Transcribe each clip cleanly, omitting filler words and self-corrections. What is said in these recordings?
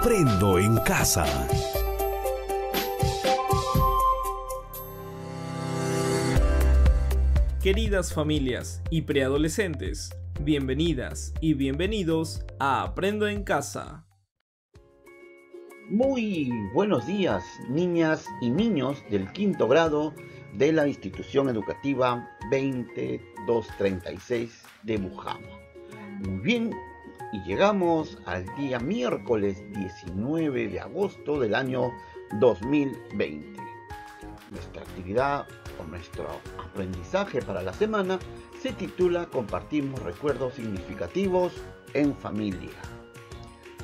Aprendo en casa. Queridas familias y preadolescentes, bienvenidas y bienvenidos a Aprendo en Casa. Muy buenos días, niñas y niños del quinto grado de la institución educativa 20236 de Bujama. Muy bien, y llegamos al día miércoles 19 de agosto del año 2020. Nuestra actividad o nuestro aprendizaje para la semana se titula Compartimos recuerdos significativos en familia.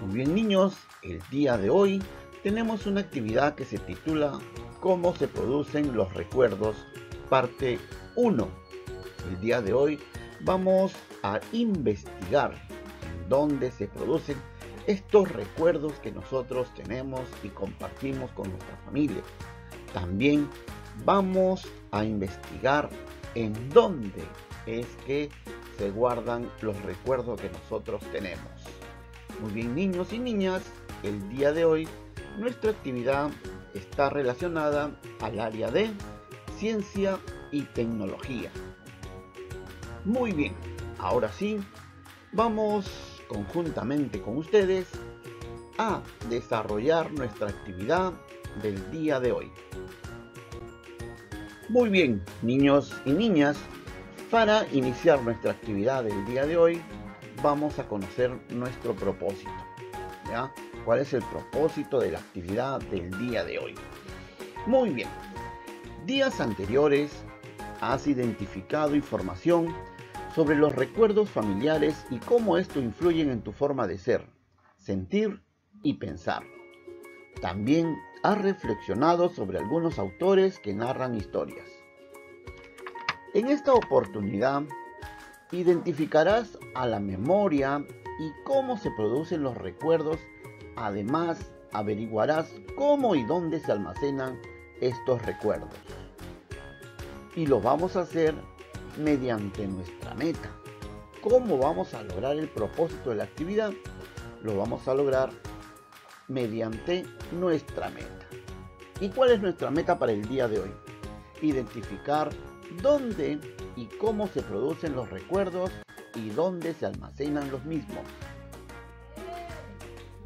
Muy bien, niños, el día de hoy tenemos una actividad que se titula ¿Cómo se producen los recuerdos? Parte 1. El día de hoy vamos a investigar en dónde se producen estos recuerdos que nosotros tenemos y compartimos con nuestra familia. También vamos a investigar en dónde es que se guardan los recuerdos que nosotros tenemos. Muy bien, niños y niñas, el día de hoy nuestra actividad está relacionada al área de ciencia y tecnología. Muy bien, ahora sí, vamos conjuntamente con ustedes a desarrollar nuestra actividad del día de hoy. Muy bien, niños y niñas, para iniciar nuestra actividad del día de hoy, vamos a conocer nuestro propósito. ¿Ya? ¿Cuál es el propósito de la actividad del día de hoy? Muy bien. Días anteriores has identificado información sobre los recuerdos familiares y cómo esto influye en tu forma de ser, sentir y pensar. También has reflexionado sobre algunos autores que narran historias. En esta oportunidad, identificarás a la memoria y cómo se producen los recuerdos. Además, averiguarás cómo y dónde se almacenan estos recuerdos. Y lo vamos a hacer mediante nuestra meta. ¿Cómo vamos a lograr el propósito de la actividad? Lo vamos a lograr mediante nuestra meta. ¿Y cuál es nuestra meta para el día de hoy? Identificar dónde y cómo se producen los recuerdos y dónde se almacenan los mismos.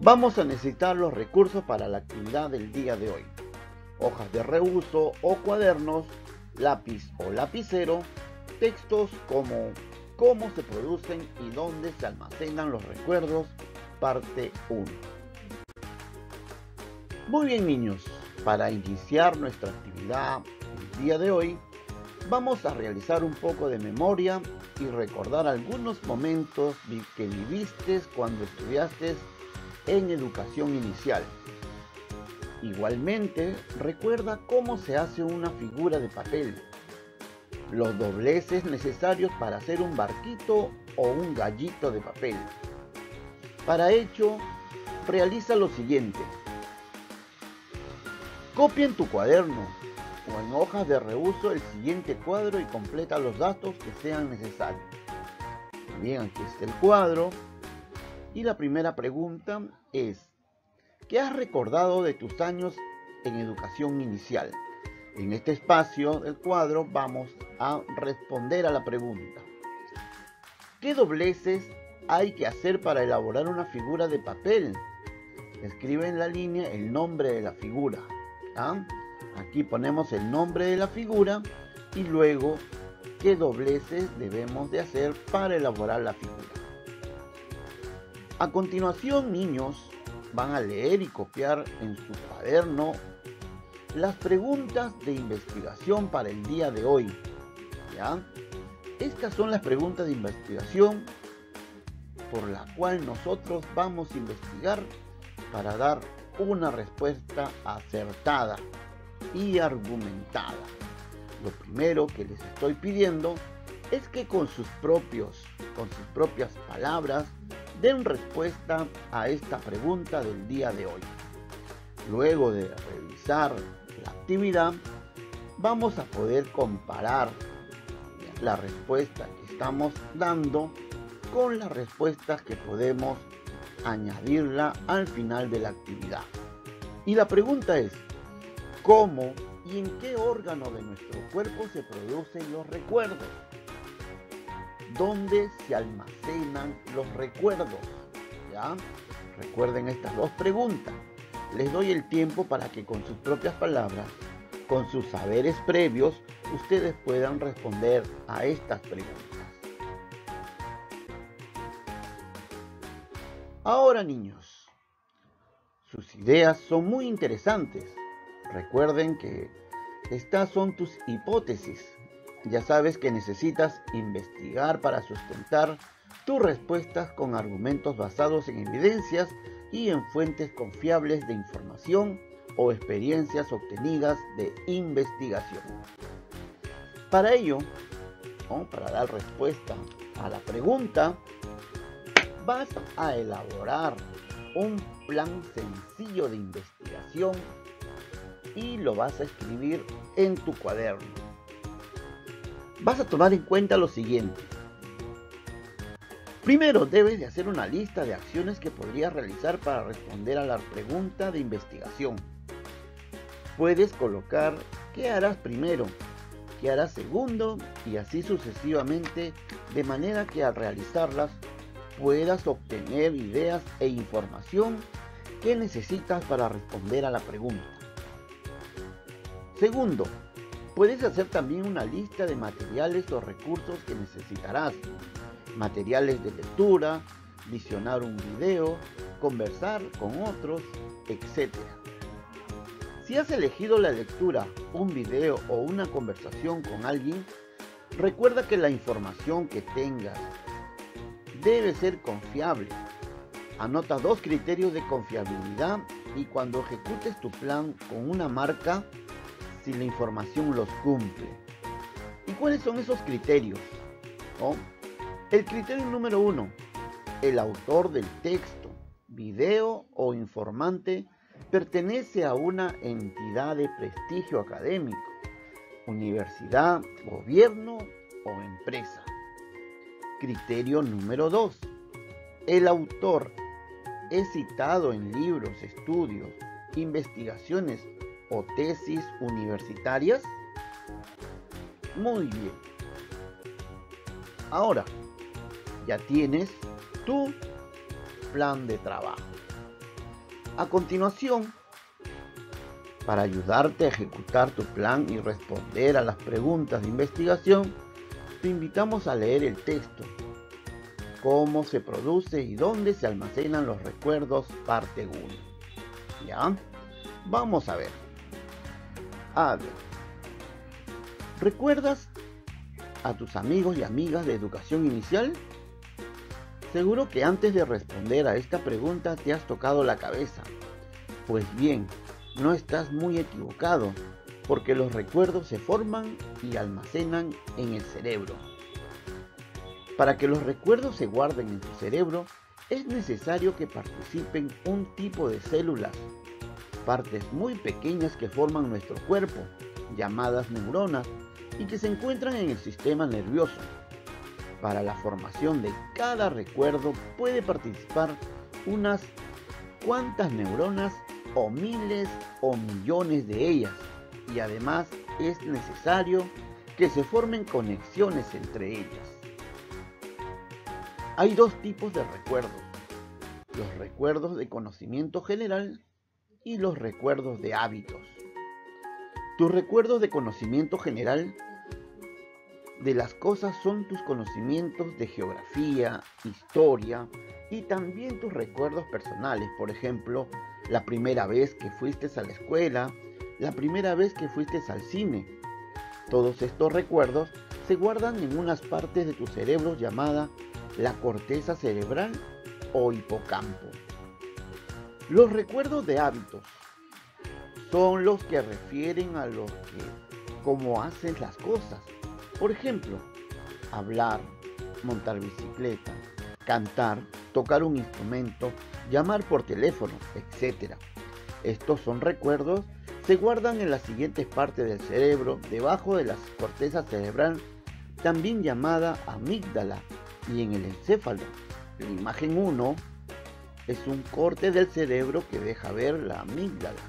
Vamos a necesitar los recursos para la actividad del día de hoy: hojas de reuso o cuadernos, lápiz o lapicero, textos como cómo se producen y dónde se almacenan los recuerdos, parte 1. Muy bien, niños, para iniciar nuestra actividad el día de hoy, vamos a realizar un poco de memoria y recordar algunos momentos que viviste cuando estudiaste en educación inicial. Igualmente, recuerda cómo se hace una figura de papel, los dobleces necesarios para hacer un barquito o un gallito de papel. Para ello, realiza lo siguiente. Copia en tu cuaderno o en hojas de reuso el siguiente cuadro y completa los datos que sean necesarios. Bien, aquí está el cuadro. Y la primera pregunta es: ¿qué has recordado de tus años en educación inicial? En este espacio del cuadro vamos a responder a la pregunta: ¿qué dobleces hay que hacer para elaborar una figura de papel? Escribe en la línea el nombre de la figura. ¿Ah? Aquí ponemos el nombre de la figura y luego qué dobleces debemos de hacer para elaborar la figura. A continuación, niños, van a leer y copiar en su cuaderno las preguntas de investigación para el día de hoy. ¿Ya? Estas son las preguntas de investigación por la cual nosotros vamos a investigar para dar una respuesta acertada y argumentada. Lo primero que les estoy pidiendo es que con sus propias palabras den respuesta a esta pregunta del día de hoy. Luego de revisar la actividad, vamos a poder comparar la respuesta que estamos dando con las respuestas que podemos añadirla al final de la actividad. Y la pregunta es, ¿cómo y en qué órgano de nuestro cuerpo se producen los recuerdos? ¿Dónde se almacenan los recuerdos? ¿Ya? Recuerden estas dos preguntas. Les doy el tiempo para que con sus propias palabras, con sus saberes previos, ustedes puedan responder a estas preguntas. Ahora, niños, sus ideas son muy interesantes. Recuerden que estas son tus hipótesis. Ya sabes que necesitas investigar para sustentar tus respuestas con argumentos basados en evidencias y en fuentes confiables de información o experiencias obtenidas de investigación. Para ello, para dar respuesta a la pregunta, vas a elaborar un plan sencillo de investigación y lo vas a escribir en tu cuaderno. Vas a tomar en cuenta lo siguiente. Primero, debes de hacer una lista de acciones que podrías realizar para responder a la pregunta de investigación. Puedes colocar qué harás primero, qué harás segundo y así sucesivamente, de manera que al realizarlas puedas obtener ideas e información que necesitas para responder a la pregunta. Segundo, puedes hacer también una lista de materiales o recursos que necesitarás. Materiales de lectura, visionar un video, conversar con otros, etc. Si has elegido la lectura, un video o una conversación con alguien, recuerda que la información que tengas debe ser confiable. Anota 2 criterios de confiabilidad y cuando ejecutes tu plan con una marca, si la información los cumple. ¿Y cuáles son esos criterios? El criterio número 1. El autor del texto, video o informante pertenece a una entidad de prestigio académico, universidad, gobierno o empresa. Criterio número 2. El autor es citado en libros, estudios, investigaciones o tesis universitarias. Muy bien. Ahora, ya tienes tu plan de trabajo. A continuación, para ayudarte a ejecutar tu plan y responder a las preguntas de investigación, te invitamos a leer el texto, cómo se produce y dónde se almacenan los recuerdos, parte 1. ¿Ya? Vamos a ver. ¿Recuerdas a tus amigos y amigas de educación inicial? Seguro que antes de responder a esta pregunta te has tocado la cabeza. Pues bien, no estás muy equivocado, porque los recuerdos se forman y almacenan en el cerebro. Para que los recuerdos se guarden en tu cerebro, es necesario que participen un tipo de células, partes muy pequeñas que forman nuestro cuerpo, llamadas neuronas, y que se encuentran en el sistema nervioso. Para la formación de cada recuerdo puede participar unas cuantas neuronas o miles o millones de ellas, y además es necesario que se formen conexiones entre ellas. Hay 2 tipos de recuerdos: los recuerdos de conocimiento general y los recuerdos de hábitos. Tus recuerdos de conocimiento general de las cosas son tus conocimientos de geografía, historia y también tus recuerdos personales. Por ejemplo, la primera vez que fuiste a la escuela, la primera vez que fuiste al cine. Todos estos recuerdos se guardan en unas partes de tu cerebro llamada la corteza cerebral o hipocampo. Los recuerdos de hábitos son los que refieren a lo que, cómo haces las cosas. Por ejemplo, hablar, montar bicicleta, cantar, tocar un instrumento, llamar por teléfono, etc. Estos son recuerdos, se guardan en las siguientes partes del cerebro, debajo de la corteza cerebral, también llamada amígdala, y en el encéfalo. La imagen 1 es un corte del cerebro que deja ver la amígdala,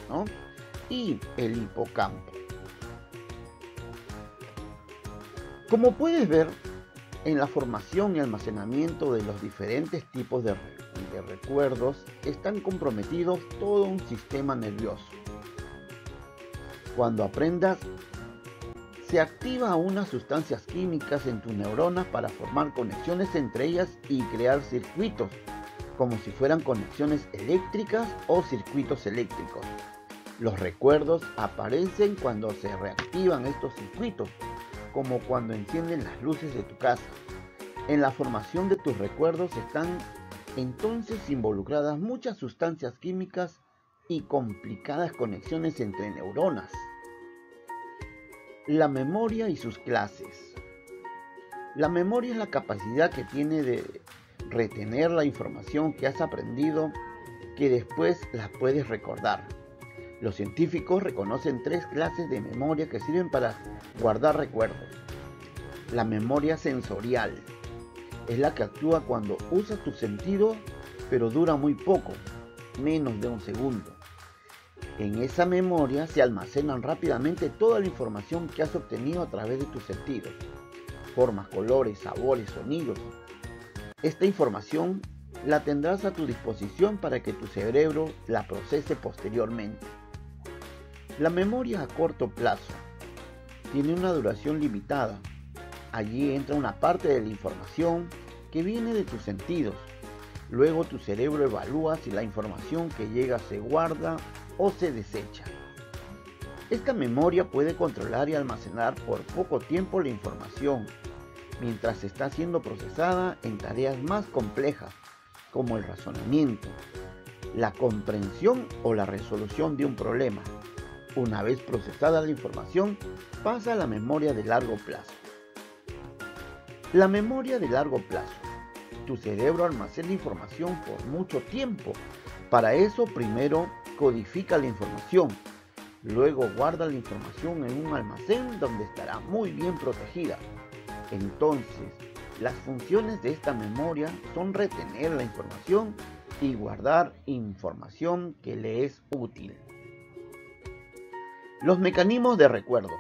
¿no? Y el hipocampo. Como puedes ver, en la formación y almacenamiento de los diferentes tipos de recuerdos están comprometidos todo un sistema nervioso. Cuando aprendas, se activa unas sustancias químicas en tus neuronas para formar conexiones entre ellas y crear circuitos, como si fueran conexiones eléctricas o circuitos eléctricos. Los recuerdos aparecen cuando se reactivan estos circuitos, como cuando encienden las luces de tu casa. En la formación de tus recuerdos están entonces involucradas muchas sustancias químicas y complicadas conexiones entre neuronas. La memoria y sus clases. La memoria es la capacidad que tiene de retener la información que has aprendido, que después la puedes recordar. Los científicos reconocen 3 clases de memoria que sirven para guardar recuerdos. La memoria sensorial es la que actúa cuando usas tus sentidos, pero dura muy poco, menos de un segundo. En esa memoria se almacenan rápidamente toda la información que has obtenido a través de tus sentidos, formas, colores, sabores, sonidos. Esta información la tendrás a tu disposición para que tu cerebro la procese posteriormente. La memoria a corto plazo tiene una duración limitada. Allí entra una parte de la información que viene de tus sentidos. Luego tu cerebro evalúa si la información que llega se guarda o se desecha. Esta memoria puede controlar y almacenar por poco tiempo la información, mientras está siendo procesada en tareas más complejas, como el razonamiento, la comprensión o la resolución de un problema. Una vez procesada la información, pasa a la memoria de largo plazo. La memoria de largo plazo. Tu cerebro almacena información por mucho tiempo. Para eso, primero codifica la información. Luego guarda la información en un almacén donde estará muy bien protegida. Entonces, las funciones de esta memoria son retener la información y guardar información que le es útil. Los mecanismos de recuerdos.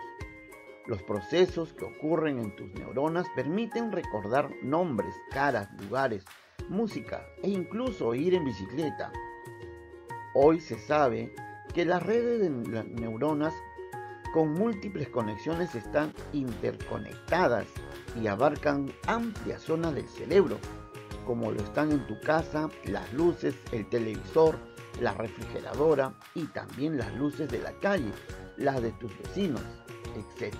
Los procesos que ocurren en tus neuronas permiten recordar nombres, caras, lugares, música e incluso ir en bicicleta. Hoy se sabe que las redes de neuronas con múltiples conexiones están interconectadas y abarcan amplias zonas del cerebro, como lo están en tu casa, las luces, el televisor, la refrigeradora y también las luces de la calle, las de tus vecinos, etc.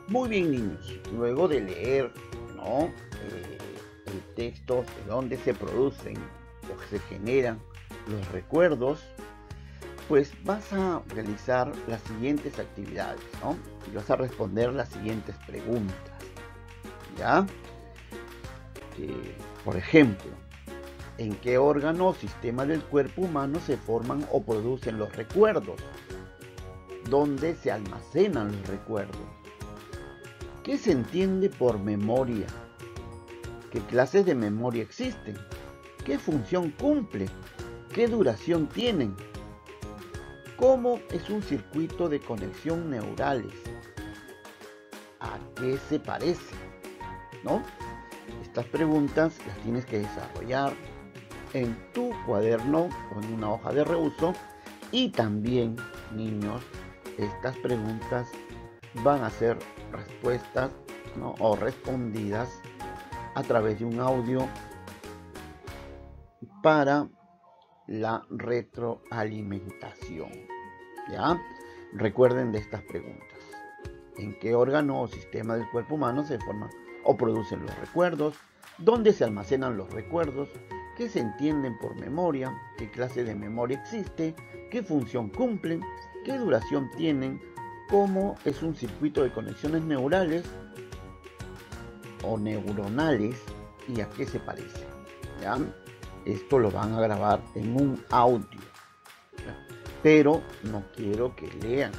Muy bien, niños, luego de leer, el texto de dónde se producen o se generan los recuerdos, pues vas a realizar las siguientes actividades, y vas a responder las siguientes preguntas, ¿ya? Por ejemplo, ¿en qué órgano o sistema del cuerpo humano se forman o producen los recuerdos? ¿Dónde se almacenan los recuerdos? ¿Qué se entiende por memoria? ¿Qué clases de memoria existen? ¿Qué función cumple? ¿Qué duración tienen? ¿Cómo es un circuito de conexión neurales? ¿A qué se parece? Estas preguntas las tienes que desarrollar en tu cuaderno o en una hoja de reuso, y también, niños, estas preguntas van a ser respuestas o respondidas a través de un audio para la retroalimentación. ¿Ya? Recuerden de estas preguntas. ¿En qué órgano o sistema del cuerpo humano se forman o producen los recuerdos? ¿Dónde se almacenan los recuerdos? ¿Qué se entienden por memoria? ¿Qué clase de memoria existe? ¿Qué función cumplen? ¿Qué duración tienen? ¿Cómo es un circuito de conexiones neurales o neuronales? ¿Y a qué se parece? ¿Ya? Esto lo van a grabar en un audio, pero no quiero que lean.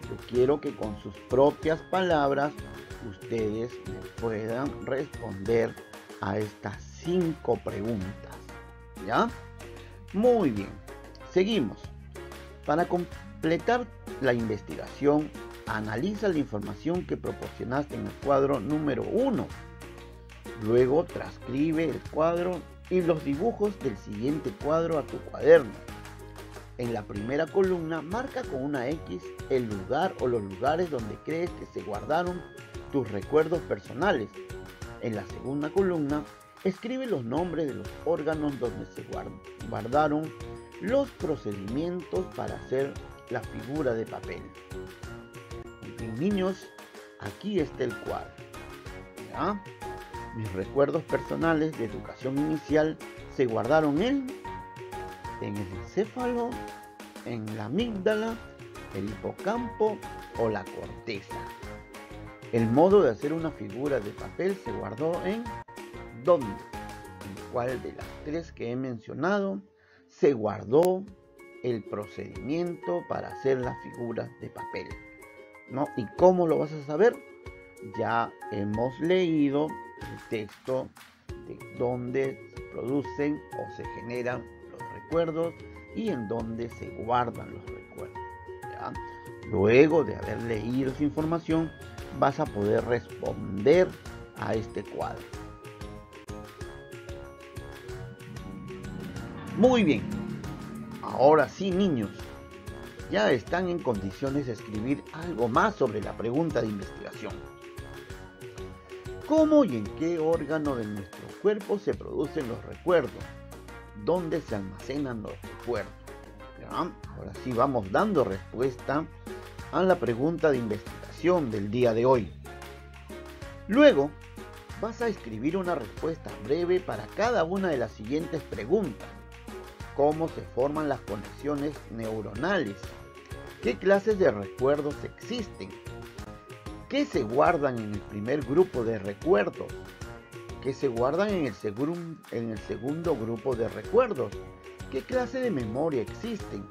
Yo quiero que con sus propias palabras ustedes me puedan responder a estas 5 preguntas. ¿Ya? Muy bien. Seguimos. Para completar la investigación, analiza la información que proporcionaste en el cuadro número 1. Luego transcribe el cuadro y los dibujos del siguiente cuadro a tu cuaderno. En la primera columna, marca con una X el lugar o los lugares donde crees que se guardaron tus recuerdos personales. En la segunda columna, escribe los nombres de los órganos donde se guardaron los procedimientos para hacer la figura de papel. Bien, niños, aquí está el cuadro. ¿Ya? Mis recuerdos personales de educación inicial se guardaron en el encéfalo, en la amígdala, el hipocampo o la corteza. El modo de hacer una figura de papel se guardó en ¿dónde? ¿En cuál de las 3 que he mencionado se guardó el procedimiento para hacer la figura de papel? ¿No? ¿Y cómo lo vas a saber? Ya hemos leído el texto de dónde se producen o se generan los recuerdos y en dónde se guardan los recuerdos. ¿Ya? Luego de haber leído esa información, vas a poder responder a este cuadro. Muy bien. Ahora sí, niños, ya están en condiciones de escribir algo más sobre la pregunta de investigación. ¿Cómo y en qué órgano de nuestro cuerpo se producen los recuerdos? ¿Dónde se almacenan los recuerdos? ¿Ya? Ahora sí vamos dando respuesta a la pregunta de investigación del día de hoy. Luego vas a escribir una respuesta breve para cada una de las siguientes preguntas. ¿Cómo se forman las conexiones neuronales? ¿Qué clases de recuerdos existen? ¿Qué se guardan en el primer grupo de recuerdos? ¿Qué se guardan en el segundo grupo de recuerdos? ¿Qué clase de memoria existen?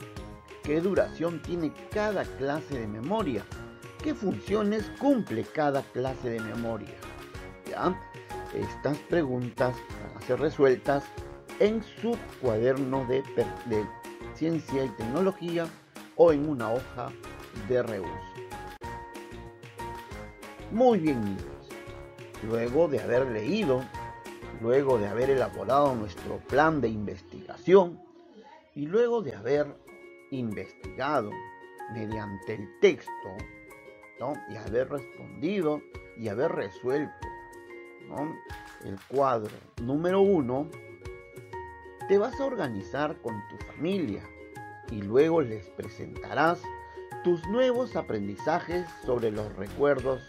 ¿Qué duración tiene cada clase de memoria? ¿Qué funciones cumple cada clase de memoria? ¿Ya? Estas preguntas van a ser resueltas en su cuaderno de ciencia y tecnología o en una hoja de reuso. Muy bien, niños. Luego de haber leído, luego de haber elaborado nuestro plan de investigación y luego de haber investigado mediante el texto, ¿no? Y haber respondido y haber resuelto, ¿no?, el cuadro número 1, te vas a organizar con tu familia y luego les presentarás tus nuevos aprendizajes sobre los recuerdos,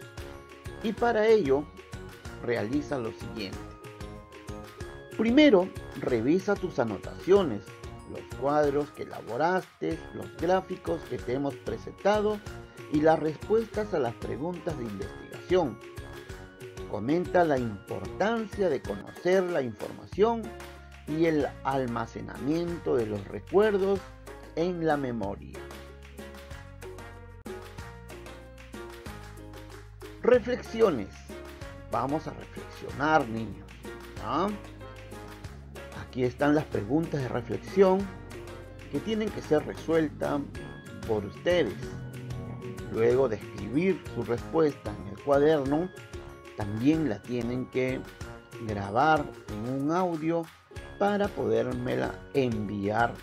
y para ello realiza lo siguiente. Primero, revisa tus anotaciones, los cuadros que elaboraste, los gráficos que te hemos presentado y las respuestas a las preguntas de investigación. Comenta la importancia de conocer la información y el almacenamiento de los recuerdos en la memoria. Reflexiones. Vamos a reflexionar, niños, ¿no? Aquí están las preguntas de reflexión que tienen que ser resueltas por ustedes. Luego de escribir su respuesta en el cuaderno, también la tienen que grabar en un audio para podérmela enviar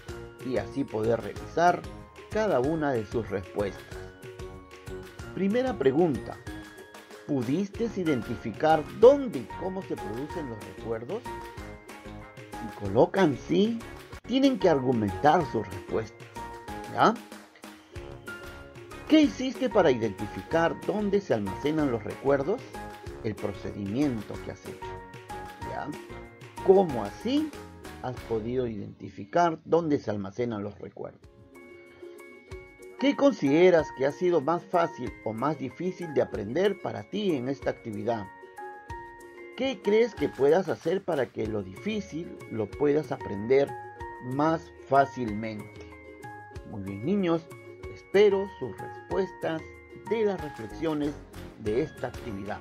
y así poder revisar cada una de sus respuestas. Primera pregunta. ¿Pudiste identificar dónde y cómo se producen los recuerdos? Si colocan sí, tienen que argumentar sus respuestas. ¿Ya? ¿Qué hiciste para identificar dónde se almacenan los recuerdos? El procedimiento que has hecho. ¿Ya? ¿Cómo así has podido identificar dónde se almacenan los recuerdos? ¿Qué consideras que ha sido más fácil o más difícil de aprender para ti en esta actividad? ¿Qué crees que puedas hacer para que lo difícil lo puedas aprender más fácilmente? Muy bien, niños, espero sus respuestas de las reflexiones de esta actividad.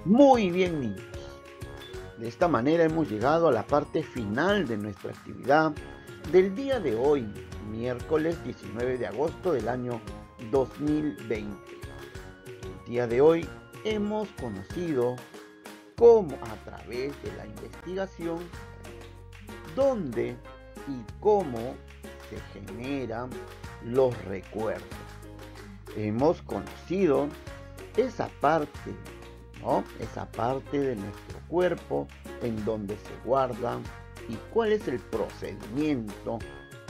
Muy bien, niños. De esta manera hemos llegado a la parte final de nuestra actividad del día de hoy, miércoles 19 de agosto del año 2020. El día de hoy hemos conocido cómo a través de la investigación, dónde y cómo se generan los recuerdos. Hemos conocido esa parte, ¿no? Esa parte de nuestro cuerpo en donde se guardan y cuál es el procedimiento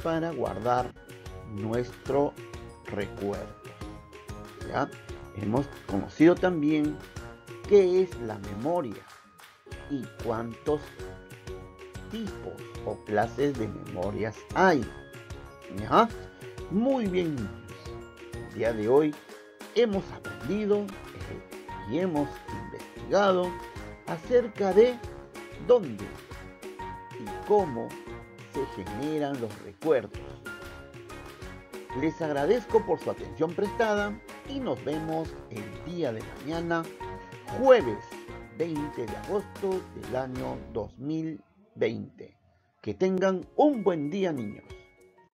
para guardar nuestro recuerdo. ¿Ya? Hemos conocido también qué es la memoria y cuántos tipos o clases de memorias hay. ¿Ya? Muy bien, niños. El día de hoy hemos aprendido y hemos investigado acerca de dónde y cómo se generan los recuerdos. Les agradezco por su atención prestada y nos vemos el día de mañana, jueves 20 de agosto del año 2020. Que tengan un buen día, niños.